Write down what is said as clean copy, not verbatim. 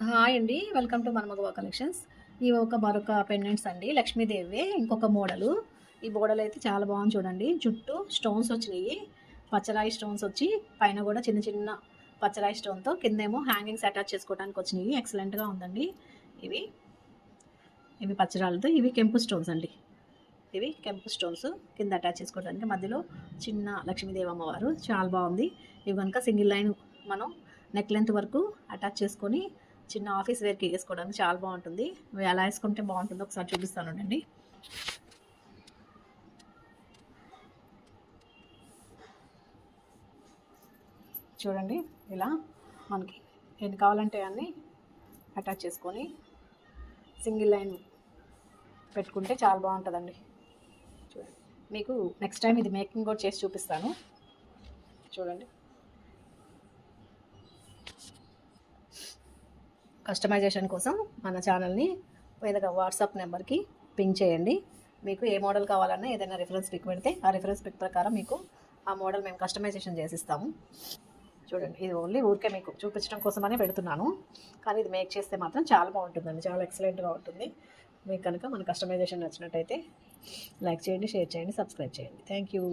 Hi అండి. Welcome to మనమగవ collections. ఇవి మరొక పెండెంట్స్ అండి. లక్ష్మీదేవి ఇంకొక మోడలు. ఈ మోడల్ అయితే చాలా బాగుంది చూడండి. చుట్టూ స్టోన్స్ వచ్చినాయి. పచ్చరాయి స్టోన్స్ వచ్చి పైన కూడా చిన్న చిన్న పచ్చరాయి స్టోన్తో కిందేమో హ్యాంగింగ్స్ అటాచ్ చేసుకోవడానికి వచ్చినాయి. ఎక్సలెంట్గా ఉందండి. ఇవి ఇవి పచ్చరాలతో, ఇవి కెంపు స్టోన్స్ అండి. ఇవి కెంపు స్టోన్స్ కింద అటాచ్ చేసుకోవడానికి, మధ్యలో చిన్న లక్ష్మీదేవి అమ్మవారు చాలా బాగుంది. ఇవి కనుక సింగిల్ లైన్ మనం నెక్ లెంత్ వరకు అటాచ్ చేసుకొని చిన్న ఆఫీస్ వేర్కి వేసుకోవడానికి చాలా బాగుంటుంది. ఎలా వేసుకుంటే బాగుంటుందో ఒకసారి చూపిస్తాను అండి. చూడండి, ఇలా మనకి ఎన్ని కావాలంటే అన్నీ అటాచ్ చేసుకొని సింగిల్ లైన్ పెట్టుకుంటే చాలా బాగుంటుందండి. చూడండి, మీకు నెక్స్ట్ టైం ఇది మేకింగ్ కూడా చేసి చూపిస్తాను. చూడండి, కస్టమైజేషన్ కోసం మన ఛానల్ని ఏదైనా వాట్సాప్ నెంబర్కి పింక్ చేయండి. మీకు ఏ మోడల్ కావాలన్నా ఏదైనా రిఫరెన్స్ పిక్ పెడితే ఆ రిఫరెన్స్ పిక్ ప్రకారం మీకు ఆ మోడల్ మేము కస్టమైజేషన్ చేసిస్తాము. చూడండి, ఇది ఓన్లీ ఊరికే మీకు చూపించడం కోసమనే పెడుతున్నాను, కానీ ఇది మేక్ చేస్తే మాత్రం చాలా బాగుంటుందండి. చాలా ఎక్సలెంట్గా ఉంటుంది. మీకు కనుక మన కస్టమైజేషన్ నచ్చినట్టయితే లైక్ చేయండి, షేర్ చేయండి, సబ్స్క్రైబ్ చేయండి. Thank you.